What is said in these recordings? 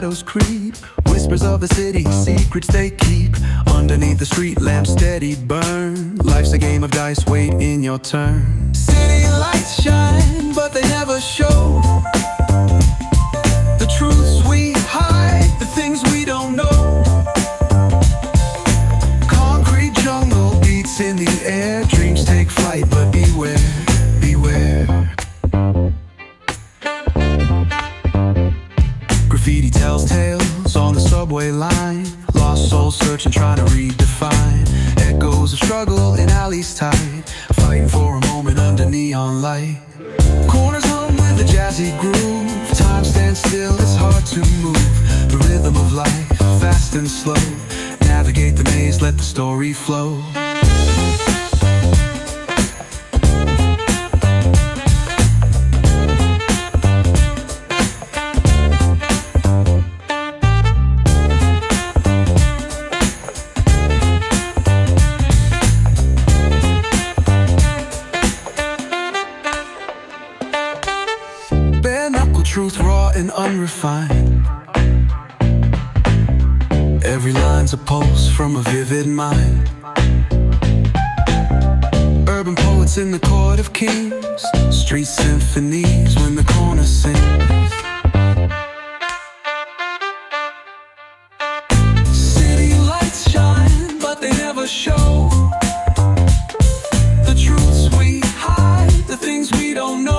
shadows creep. Whispers of the city, secrets they keep. Underneath the street lamp, steady burn. Life's a game of dice, wait in your turn. City lights shine, but they never show the truths we hide, the things we don't know. Concrete jungle beats in the air. Dreams take flight, but beware, beware. Graffiti tells tales on the subway line. Lost souls searching, trying to redefine. Echoes of struggle in alleys tight, fighting for a moment under neon light. Corners hum with a jazzy groove. Time stands still, it's hard to move. The rhythm of life, fast and slow. Navigate the maze, let the story flow. Truth raw and unrefined. Every line's a pulse from a vivid mind. Urban poets in the court of kings. Street symphonies when the corner sings. City lights shine, but they never show the truths we hide, the things we don't know.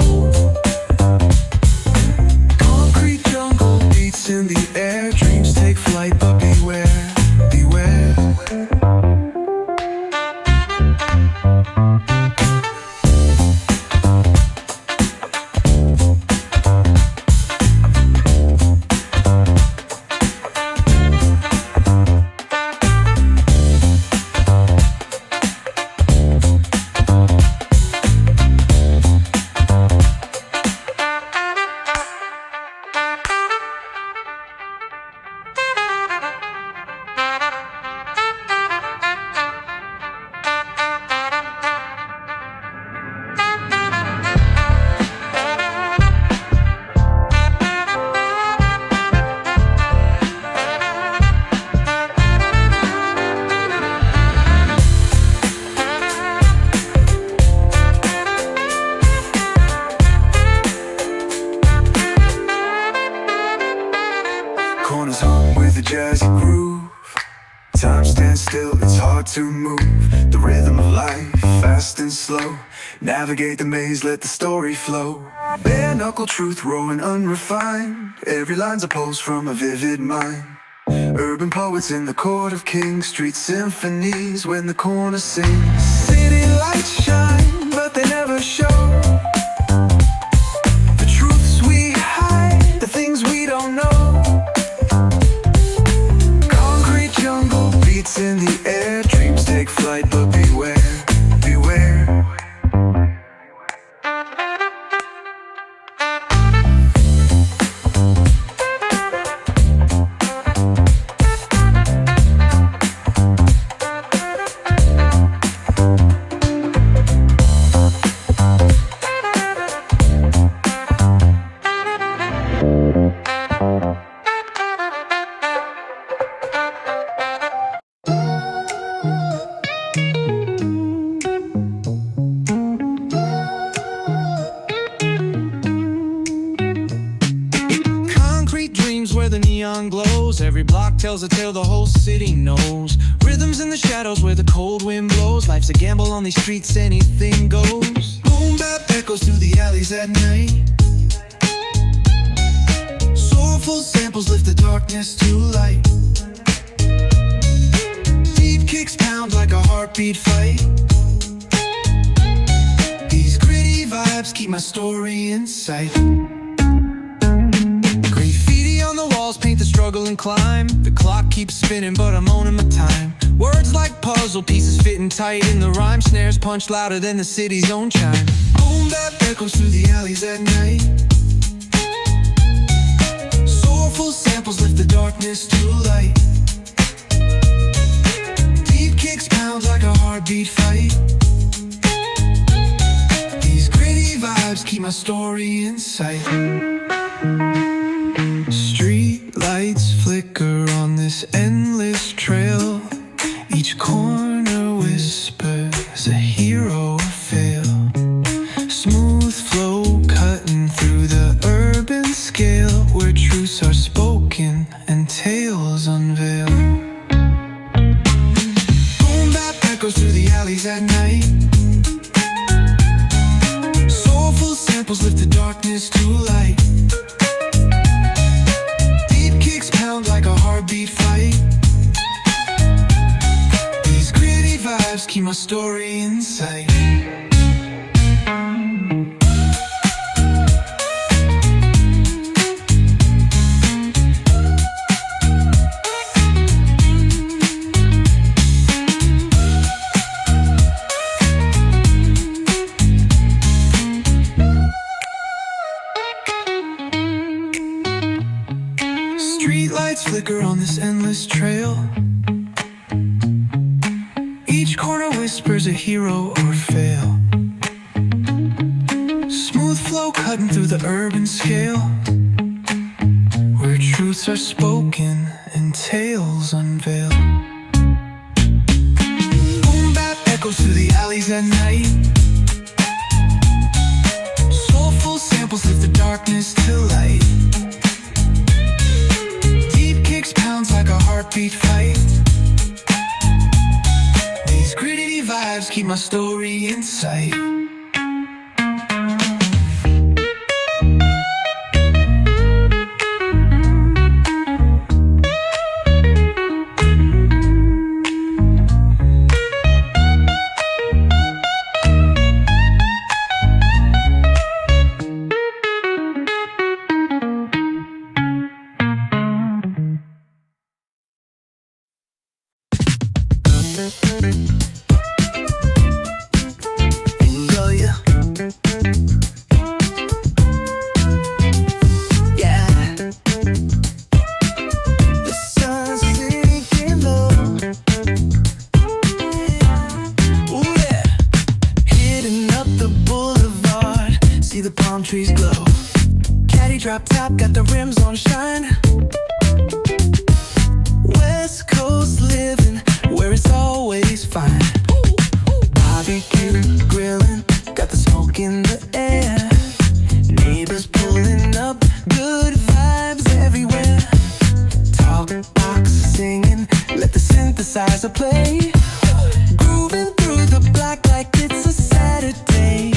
In the air, dreams take flight, but beware, beware. Corners hum with a jazzy groove. Time stands still, it's hard to move. The rhythm of life, fast and slow. Navigate the maze, let the story flow. Bare knuckle truth, raw and unrefined. Every line's a pulse from a vivid mind. Urban poets in the court of kings. Street symphonies when the corner sings. City lights shine, but they never show the truths we hide, the things we don't know. In the air, dreams take flight, but beware, beware. Where the neon glows, every block tells a tale the whole city knows. Rhythms in the shadows where the cold wind blows. Life's a gamble on these streets, anything goes. Boom bap echoes through the alleys at night. Soulful samples lift the darkness to light. Deep kicks pound like a heartbeat fight. These gritty vibes keep my story in sight. Paint the struggle and climb. The clock keeps spinning, but I'm owning my time. Words like puzzle pieces fitting tight in the rhyme. Snares punch louder than the city's own chime. Boom bap echoes through the alleys at night. Soulful samples lift the darkness to light. Deep kicks pound like a heartbeat fight. These gritty vibes keep my story in sight. Street lights Each corner whispers a hero or fail. Smooth flow cutting through the urban scale, where truths are spoken and tales unveil. Boom bap echoes through the alleys at night. Soulful samples lift the darkness to light. Deep kicks pound like a heartbeat fight. These gritty vibes keep my story in sight. Streetlights flicker on this endless trail. Each corner whispers a hero or fail. Smooth flow cutting through the urban scale, where truths are spoken and tales unveil. Boom bap echoes through the alleys at night. Soulful samples lift the darkness to light. Pounds like a heartbeat fight. These gritty vibes keep my story in sight. The palm trees glow. Caddy drop top, got the rims on shine. West Coast living, where it's always fine. Barbecue, grilling, got the smoke in the air. Neighbors pulling up, good vibes everywhere. Talk box singing, let the synthesizer play. Grooving through the block like it's a Saturday.